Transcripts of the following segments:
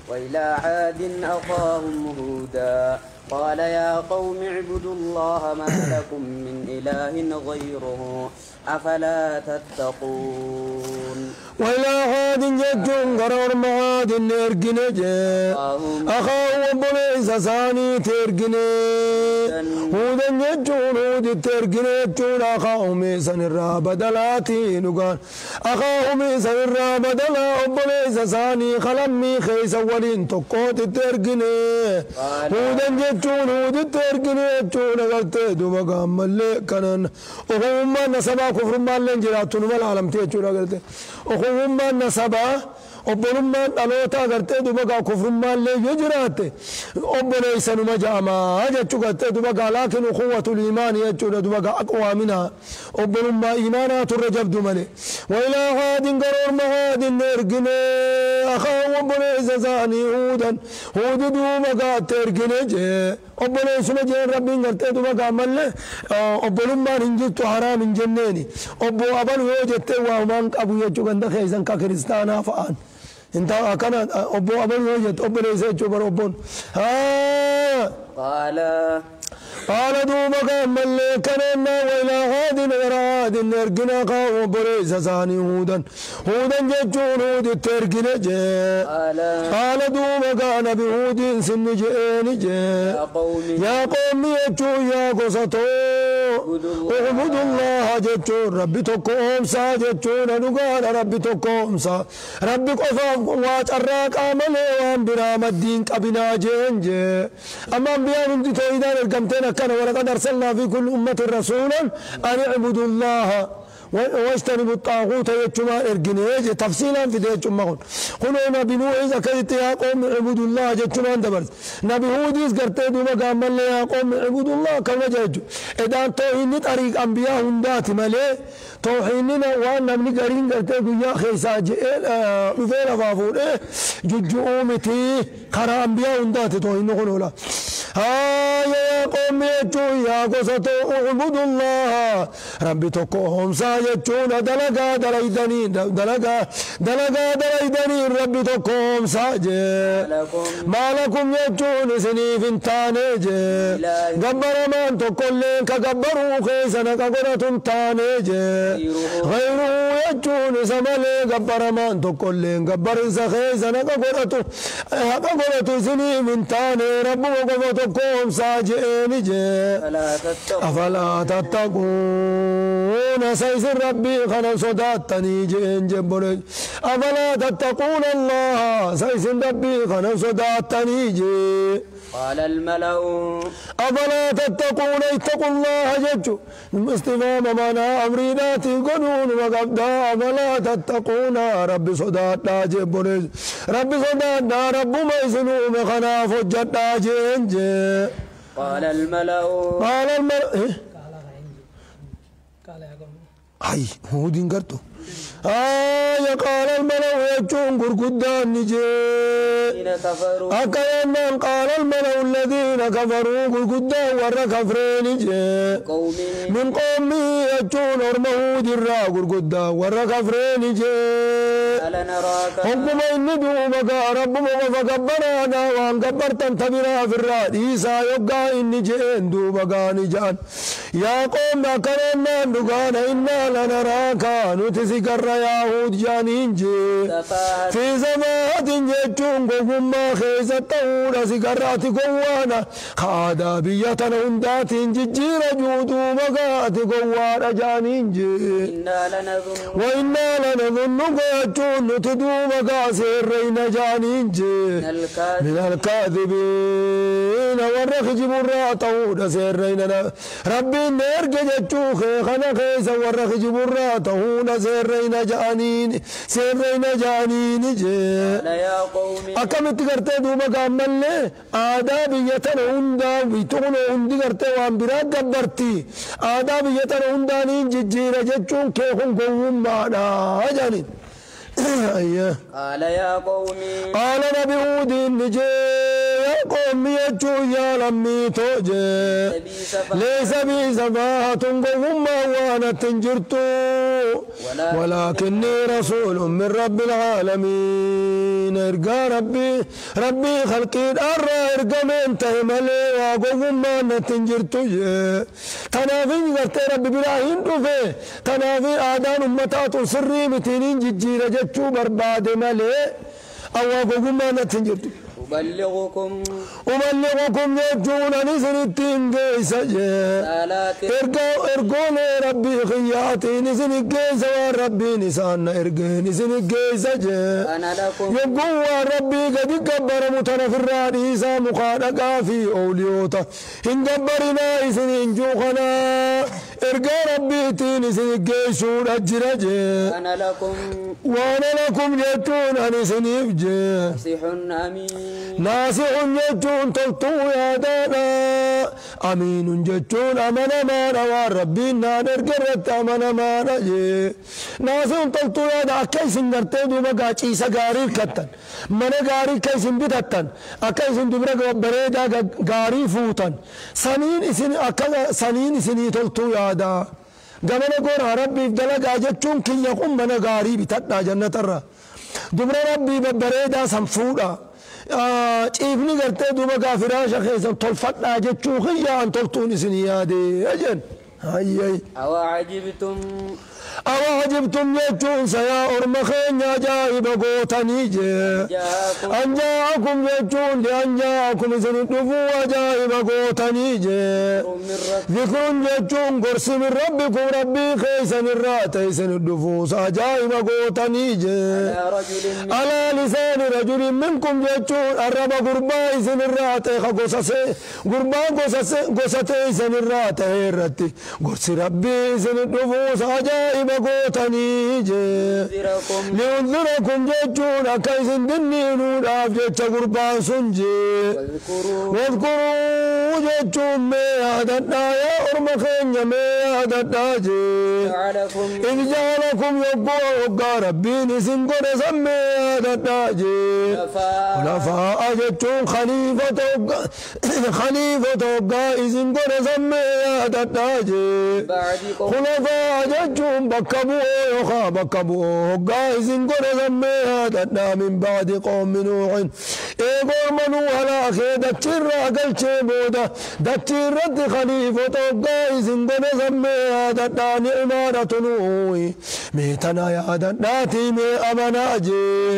وإلى عاد أخاهم هودا قال يا قوم اعبدوا الله ما لكم من إله غيره أفلا تتقون وإلى عاد جتون قرار معاد نرقنج أخاهم بليس ثاني ترقنج هودا جتون هود ترقنج أخاهم سن الرابدلاتي نقال أخاهم سن الرابدلا بليس ثاني خلمي خيس ولين تقوت ترقنج هودا جتون هود ترقنج قلت دوبا ملي كانن وهم نسبا كفر مالن جراتون والعالم تيجون قلت وهم نسبا أبولما ألوتا قلت دوبا كفر مالن يجرات أبولي سنما جاما أجتشو قلت دوبا لكن قوة الإيمان يجتشو دوبا أقوى منها أبولما إيمانات الرجب دومالي وإلى عاد قرور معاد نرقني أخاهم أبولي زاني هودا هود دوبا ترقني أبولي سمجين ربي قلت دوبا مالي أبولما ننجلت حرام جنيني أبو أبل وجدت ومان أبو يجتشو قلت خيزان ككريستانا فآن انت كان أبو أبل وجد أبو ليس يجتشو بربون قال دوبك ملي كننا وإلى هاد وراد نرقنا قاو بريس ثاني هودا جتشون هود الترقنا قال دوبك نبي هود سن جئني يا قومي يجتشو يا قصتو اعبدوا الله جتشون ربي تقوم سا جتشون نقال ربي تقوم سا ربي قفاف واجراك عملي وان برام الدين قبنا جنج أما بيان انت تويدان القمتين كان ولقد أرسلنا في كل أمة رسولا أن اعبدوا الله واجتنبوا الطاغوت يجمع إرجنيج تفصيلا في ذي يجمعون قلوا نبي نوح إذا كنت يا قوم اعبدوا الله يجمع دبرت نبي هود قرتي دوما قام يا قوم اعبدوا الله كما جاء إذا توحيد طريق أنبياء هندات ملي توحيدنا وأن من قرين قرتي يا خيسا جئل وفينا فافور ججؤومتي خرا أنبياء هندات توحيد قلولا يا قوم يا قصتو اعبدوا الله ربي تقوهم ساجتون دلقا دليدني ربي تقوم ساجد ما لكم يجون سنيف تانيج قبر من تقلين كقبروا خيسنا كقرة تانيج غيره يجون سمالي قبر من تقلين قبر خيسنا كقرة سنيف تاني ربي تقوم ساجئين أفلا تتقون سيس ربي خنا صداتني جئن جبرج أفلا تتقون الله سيس ربي خنا صداتني جئ قال الملأ أفلا تتقون اتقوا الله ججو استفهام معنى أمرينات قنون وقبدا أفلا تتقون ربي صداتنا جبرج ربي صداتنا رب ما يسلوم خنا فجتنا جئن قال الملأ هاي هو دين كرتو يا قال الملأ يجون قرقدان نجي أكينا قال الملأ الذين كفروا قرقدان ورا كفرين نجي من قومي يجون أرمهود الرا قرقدان ورا كفرين نجي حكم إني دوبك ربما فكبرنا وان كبرت انتبنا في الراد إيسا يبقى إني جئن دوبك نجان يا قوم أكينا نقال إنا لنراك نتسكر يهود جانين جي في زمات جتون قوما خيزة تورا سكرات قوانا خادا بيتنا هندات ججير جودو مقات قوانا جانين جي وإنا لنظنك جتون نتدو مقاسر رين جانين جي من الكاذبين ورخج براته سيرين ربي نرجع جتوخ خنا خيزة ورخج براته سيرين جانين جي أكملت قرتي دوبا كامل آداب يتن هندا ويتون هندي قرتي وان براد قبرتي آداب يتن هندانين ججيرة جتشون كيخون قوم معنا جانين قال يا قومي قال نبي هود نجي يا قومي يجو يا لمي توجي ليس بي سفاهة قوم وانا تنجرتو ولكني رسول من رب العالمين ارقى ربي خلقي الأرى ارقى من تهملي وقوم ما نتنجرتو تنافي قرتي ربي براهين رفي تنافي آدان أمتات سري متينين ججيرة جتشو برباد ملي أو قوم ما نتنجرتو أبلغكم يجون نسنتين قيسة ارقون ربي خياتي نسن قيسة وربي نسان ارقى نسن قيسة أنا لكم يقوى ربي قد كبر متنفر رئيسا مخانقا في أوليوتا إن كبرنا إسن جوخنا ارقى ربي تنسن قيسون أجرج وأنا لكم يجون نسن يفجي ناصح أمين ناصح جتون تلتو يا دانا أمين جتون أمنا مانا وربنا نرقرت أمنا مانا ناصح تلتو يا دا أكيس نرتي دوما قاچيسا غاري كتن منا غاري كيس بتتن أكيس دبرا بريدا غاري فوتن سنين إسني تلتو يا دا قمنا قول ربي فدلق أجتون كي يقوم منا غاري بتتنا جنة الرا دبرا ربي بريدا سنفودا إبني قرتي دوما كافراش خيسا طلفتنا جتشو خيا أن تلطوني سنيادي أجن هاي أواجبتم يجون سيا أرمخين يا جايب قوتني أن جاءكم يجون لأن جاءكم إذن الدفو جايب قوتني ذكر يجون قرس من ربكم ربي خيسا الرات إذن الدفو جايب قوتني على لسان رجل منكم يجون الرب قربا إذن الرات قربا قوسته إذن الرات هيرتي قرس ربي إذن الدفو جايب بقوتني لينذركم جيتون أكيس دنين ودافجت قربان سنجي واذكروا جيتون ميادتنا يا أرمخين ميادتنا إذ جعلكم يقوى ربين سنقر سميادتنا خلفاء جيتون خليفة وقا إذن قر سميادتنا خلفاء جيتون بكبوه قائزين قول زميادتنا من بعد قوم نوح إيقور منو على خيدة دتيرا قل شيبودا دتيرا خليفة قائزين قول زميادتنا نعمارة نوح ميتنا يادتناتي مي أمناجي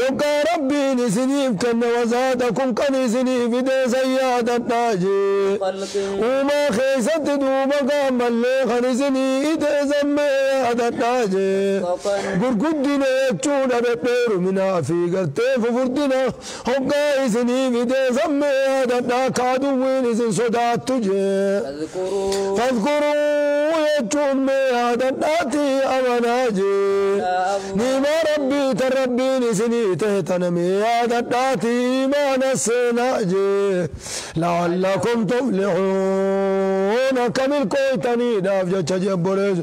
يقى ربي نسنيف كن وزادكم كن سنيف دي سيادتناجي وما خيست دوما قام اللي خنسني إدي زميادتناجي قرقدنا يكتون أبتير منا في قرتيف فردنا هم قائسني في دي زميادتنا كادوين إذن صدات تجي فاذكروا يكتون ميادتناتي أمناجي نيما ربي تربي نسني تهتن ميادتناتي ما نسناجي لعلكم تفلحون كمل كويتني دافجة تجبرز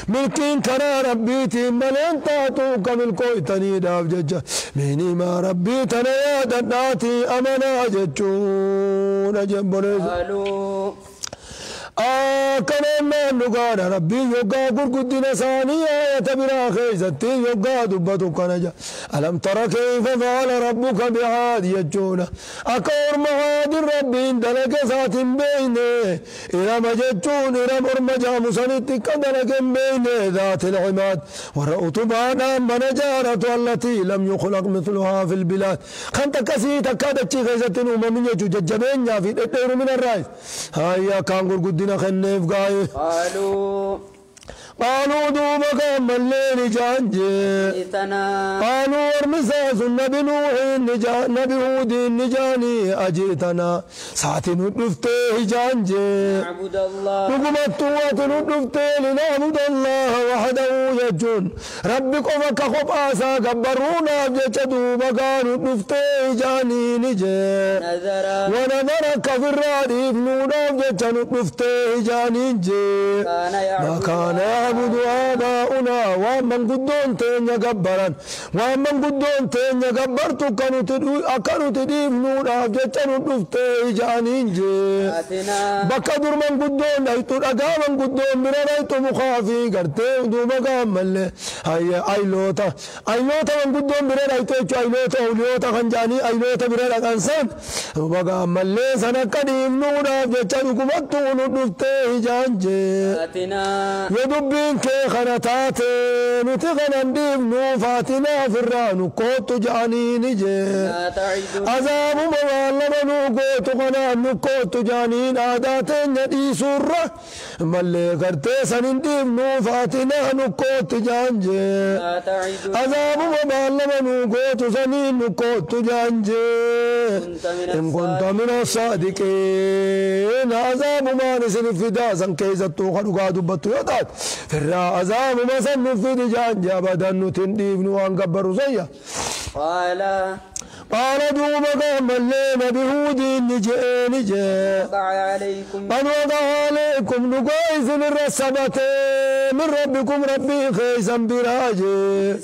ملكين كنا ربيتي ملين تاتو كمل كويتني دافجة مني ما ربيتنا يادتناتي أمنا جتشون جبرز كلام نقال ربي يوقا قرقدنا ثانية يتبرا خيزتي يوقا دبتو كنجا ألم ترى كيف فعل ربك بعاد يجونا أكور معاد ربي دلق ذات بينه إرم جتون إرم أرمجا مسنتك دلق بين ذات العماد ورأت بانا من جارة التي لم يخلق مثلها في البلاد خنت كسيتا كادت خيزتين ومن يجو ججبين في الدير من الرئيس هيا كان قرقدنا خنف قالوا دوبك الليل جانجي قالوا ورمساس النبي نوح نبي هود نجاني أجيتنا ساعتين ندفته جانجي نقمت ندفته لنعبد الله وحده يجون ربك وفك خب آسا قبرونا بجت دوبك ندفته جاني نجي ونذرك في الرادف نونا بجت ندفته جاني نجي ما كان يعبد آباؤنا ومن قدون تين جبرا ومن قدون تين جبرت كانوا تديفنون أفجتنا نفتي جانين جي بكدر من قدون أيتو أجا من قدون بنا أيتو مخافي قرتي دوما قامل هيا أيلوتا من قدون بنا أيتو أيلوتا خنجاني أيلوتا بنا الأنسان وقامل سنة كديفنون أفجتنا كبتون نفتي جانجي يدبين كي خنتات نتغنى ديفنو فاتنا فرانو كوتو جانين جي عذاب موالما نوكوت غنان نوكوت جانين عاداتين يدي سورة ملي غرتي سننديم نوفاتنا نوكوت جانجي عذاب موالما نوكوت سنين نوكوت جانجي إن كنت من الصادقين عذاب ما نسن فدا سن كيزتو خلقا دبتو يدات فرا عذاب ما سن فدا جانجي أبدا نتنديم نوان قبرو زيا قال دوما قام الليل بهود نجي من وضع عليكم نقايز للرسبة من ربكم ربي خيسا براجي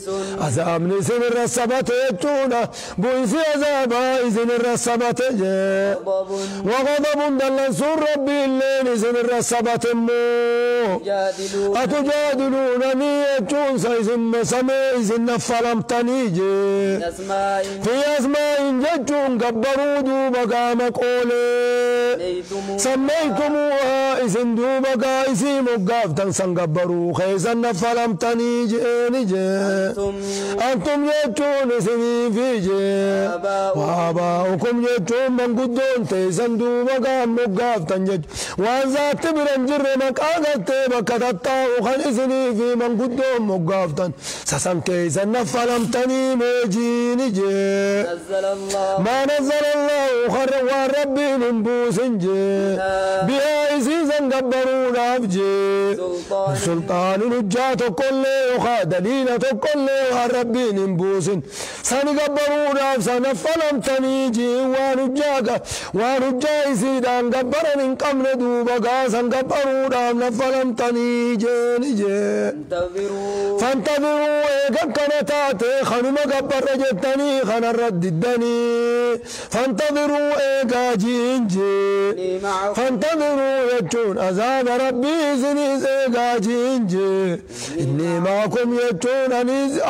عذاب نسن الرسبة يجونا بويسي عذاب إذن الرسبة وغضب دلنسون ربي الليل نسن الرسبة مو أتجادلونني يجون سيزن سميزن نفلمتني جي في أسماء جتون قبروا دوبا قامك أولي سميتموها إسن دوبا قايسي مقافتن سنقبروا خيسا نفلمتني جيني جي أنتم جتون إسني في جي وآباؤكم جتون من قدون تيسن دوبا قام مقافتن جت وانزات برنجر مقاقت بكتتاو خان إسني في من قدون مقافتن سسن كيسا نفلمتني ميجيني جي ما نزل الله خر وربي من بوسنجي بها إسيزا قبروا نافجي سلطان نجات كل وخا دليلة كل وربي من بوسن سن قبروا ناف سنفلم تنيجي ونجا إسيدان قبرن قمن دوبقا سن قبروا ناف نفلم تنيجي فانتظروا إيقا كانتات خنم قبر جتني خن الرد الدني فانتظروا إيقا جينجي فانتظروا يجون عذاب ربي زنيز إيقا جينجي إني معكم يجون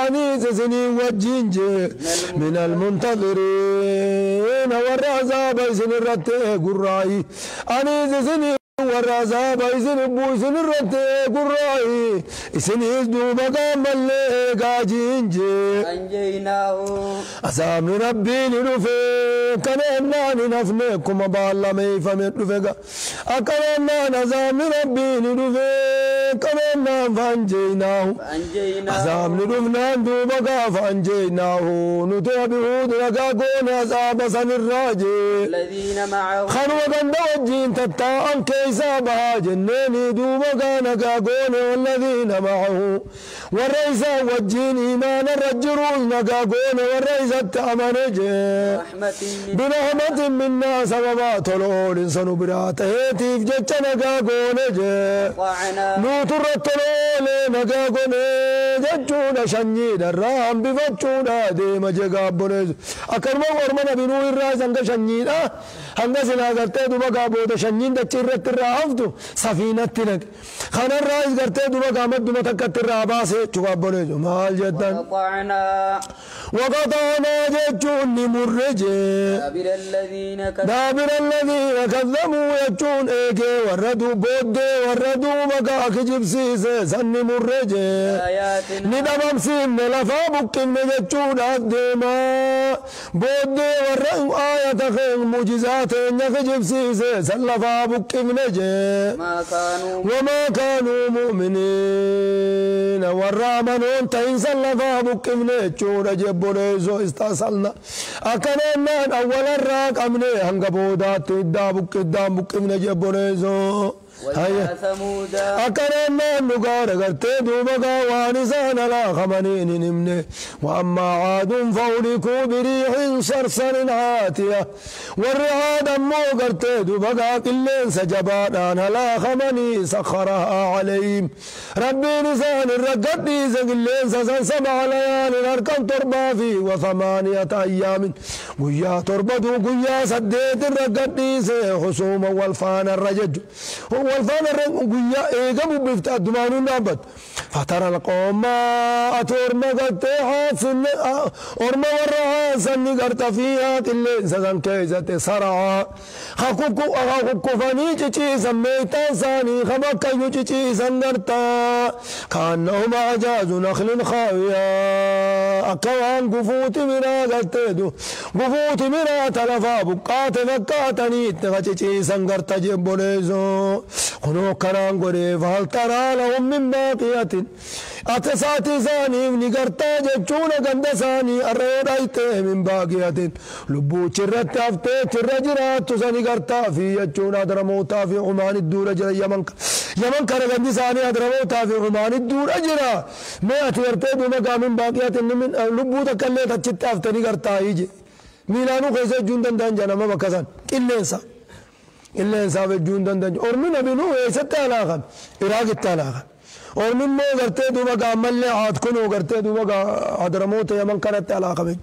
أنيز زني وجينجي من المنتظرين والعذاب زن الرتي قرائي أنيز زني والعذاب إذن بوسن الرتي قرائي إسن إزدو مقام اللي قاجينجي أنجيناه أسام ربي لنفي كننا نفنكم بالله ميفمت نفقا أكننا نزام ربي لنفي كننا فانجيناه أسام لنفنا دوبقا فانجيناه نتابعود لقا قون أساب سن الراجي الذين معه خنوة قندوجين تتاء كيسابها جنيني دوبقا نقاقون والذين معه والرئيس وجين إيمان الرجرون نقاقون والرئيس التأمنجي برحمة منا سببات الأول إنسان براته تيف جتش نقاقون نوتر التلول نقاقون جتشون شنيد الرام بفتشون ديم جقابون أكرم ورمنا بنو الرئيس انك شنيد هنگا سنا کرتے دوبا بودا شنين دچرت الرافدو سفينة تنك خان الرئيس کرتے دوبا قامت دوبا تكت الراباس چقابون مال جدن وقطعنا جتشون مرجي دابر الذين كذبوا يجون إيكي وردوا بودي وردوا مقاك جبسيس سن مرجي ندمم سين لفا بكين جتشون أفدما بودي وردوا آية خير مجزات نك جبسيس سن لفا بكين نجي وما كانوا مؤمنين والرامنون تين سن لفا بكين نجون جبونيزو استاصلنا أكننا أول الراك أمني هنگا بودات إدام بك من جبونيزو وإلى ثمود أكرنا النقار قرتي دوبقا وانسان لا خمنين نمني وأما عاد فأولكوا بريح صرصر عاتية والرعاد أمو قرتي دوبقا كلين سجبان لا خمني سخرها عليهم ربي نسان الرقدي سقلين سسن 7 ليال أركن تربا في و8 أيام قيا تربدو قيا سديت الرقدي خصوم والفان الرجج والفان الرجج قيا إيقب بفتاة دمانو نابد فترى القوم أتورما قد حاسن أورما ورحاسن قرت فيها كلين سسن كيزة سرعا خاكوكو فاني چيچي سميتا ساني خبكا يوچيچي سنگرتا كأنهما أعجاز نخل خاوية أكوان قفوت منا قلتدو قفوت منا تلفا بقات فكاتني تغچيچي سنگرتا جبوليزو خنو كنان قري فهل ترى لهم من باقية أتساتي ثاني نقرتا جبچونا قند ثاني الرئيد ايته من باقية لبو چرت افتي چرجرات تساني قرتا في يجونا درموتا في عمان الدور جرى يمن كان قند ثاني درموتا في عمان الدور جرى ما اتورتي دوما من باقية من لبو تكالي تچت افتني قرتا يجي ميلانو خيسة جوندن دان جانا ما بكسان إلا إنسا في جوندن دان أرمنا بنو إيسا تالاغا إراغ التالاغا اور من مو کرتے دوبا کا عمل لے ہاتھ کنو کرتے دوبا کا حضرموت یمن کرتے علاقہ میں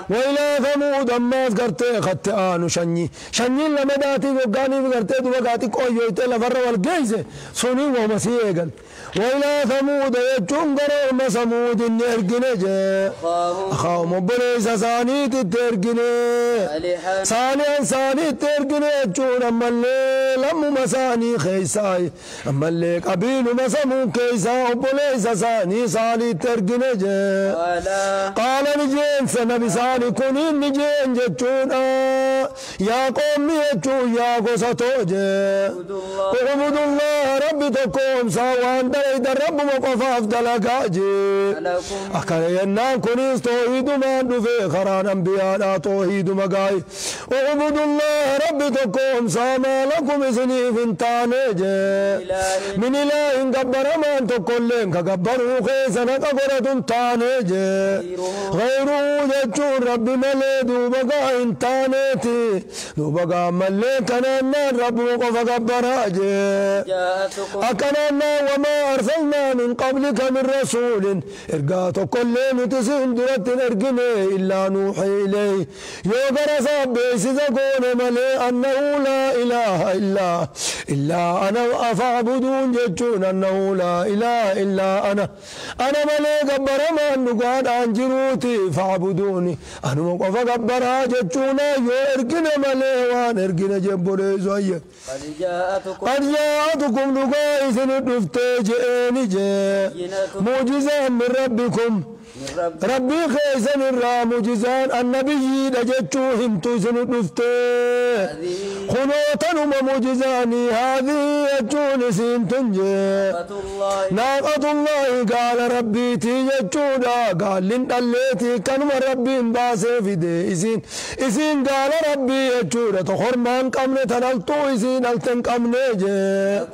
وإلى ثمود أماز کرتے خط آنو شنی لمداتی وقانی کرتے دوبا کاتی کوئی ہوئیتے لفر والگیسے سنی وہ مسیح گل وإلى ثمود يجون قرام ثمود نرقنا جاء أخاهم بليس سانيت الترقنا صالحا سانيت الترقنا يجون أما اللي لم مساني خيساي أما اللي قبيل مسمون كيسا بليس ساني صالي الترقنا جاء قال نجين سنبي ساني كونين نجين جتون يا قومي يجون يا قصتو جاء اعبدوا الله ربي تقوم ساوان إذا الرب مقفاف دلقاجي أكان ينان كنيس توحيد ما نفي خران أنبياء توحيد مقاي اعبدوا الله ربي تقوم ساما لكم سنيف تانيجي من إله قبر من تقولين كقبروا خيسنا كقرة تانيجي غيره يجون ربي ملي دوبقا انتانيتي دوبقا ملي كنانا رب مقف قبراجي أكنانا وما أرسلنا من قبلك من رسول إرقاتو كل نتسين درت إرقني إلا نوحي إليه يوغر صبيس زقون ملي أنه لا إله إلا أنا فاعبدون جتون أنه لا إله إلا أنا ملي قبر من نقاد أنجروتي فاعبدوني أنا مقف قبر جتون يو إرقنا ملي وان إرقنا جبولي زوية قد جاءتكم نقائس نتفتج معجزة من ربكم ربي خيسن الرا معجزان النبي دجتوهم توسن نفته خنوتنهم معجزاني هذه يجون سنتنجي ناقة الله قال ربي تيجودا قال لن دليتي كانوا ربي باسي في دي إسين قال ربي يجودا تخرمان قمنا تنالتو إسين ألتن قمنا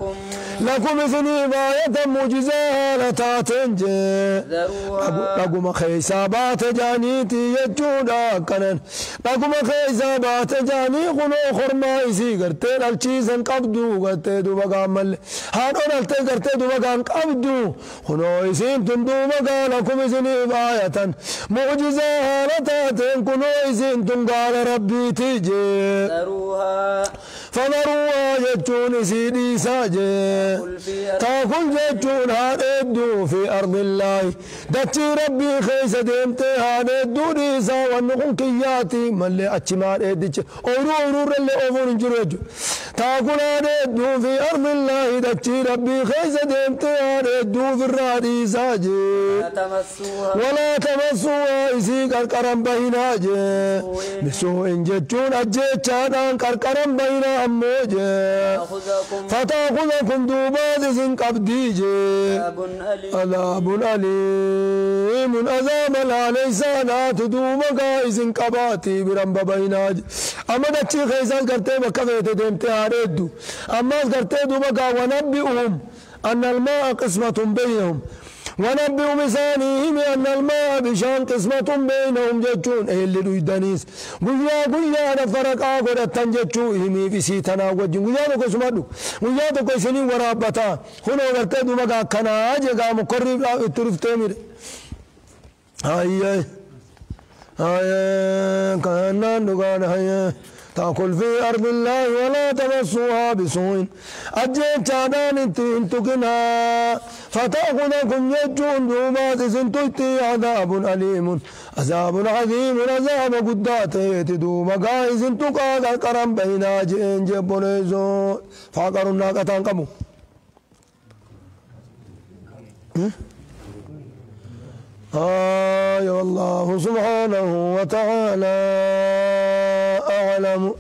لكم إسني باية معجزة لتاتنجي لكم خيسابات جانيتي يجودا كنن لكم خيسابات جاني خنو خرما إسي قرتين الچيزن قبدو قرتين دو بقى عمل هانون التين قرتين دو بقى قبدو خنو إسين تندو بقى لكم إسني باية معجزة لتاتن كنو إسين تنقال ربي تيجي فذروها يجون سيدي ساجي تاكل يجون هاددو في أرض الله دتي ربي خيس ديمتي هاددو ديسا ونقل كياتي ملي أتشمان إدتش أورو رلي أوفون جريجو تاكل هاددو في أرض الله دتي ربي خيس ديمتي هاددو في الرادي ساجي ولا تمسوها إسي قرقرا بينا جي بسوء جتون أجيتشان قرقرا بينا أموجي فتأخذكم دوبات إسن قبدي جي عذاب أليم عذاب ليس لا تدومك إسن قباتي برنب بينا جي أما دتشي خيسان قرتي بكفيت ديمتي هاردو أما قرتي دوبك ونبئهم أن الماء قسمة بينهم ونبئوا بثانيهم أن الماء بشان قسمة بينهم جتون اللي دويدانيس قيا نفرق آقود التنجتشو همي في سيتنا وجن قيا دكو سمدو قيا دكو سنين ورابطا هنا ورتدو مقا كنا جيقا مقرب اترف تامر هاي كأننا نقال هاي تأكل في أرض الله ولا تمسوها بسوء أجيب شادان انتقنا فتأخذكم يجون دوبات سنتوتي عذاب أليم عذاب عظيم عذاب قدات تدوم قائز انتقا كرم بينا جين جبونيزو فاقروا الناقة انقبوا والله سبحانه وتعالى أعلم.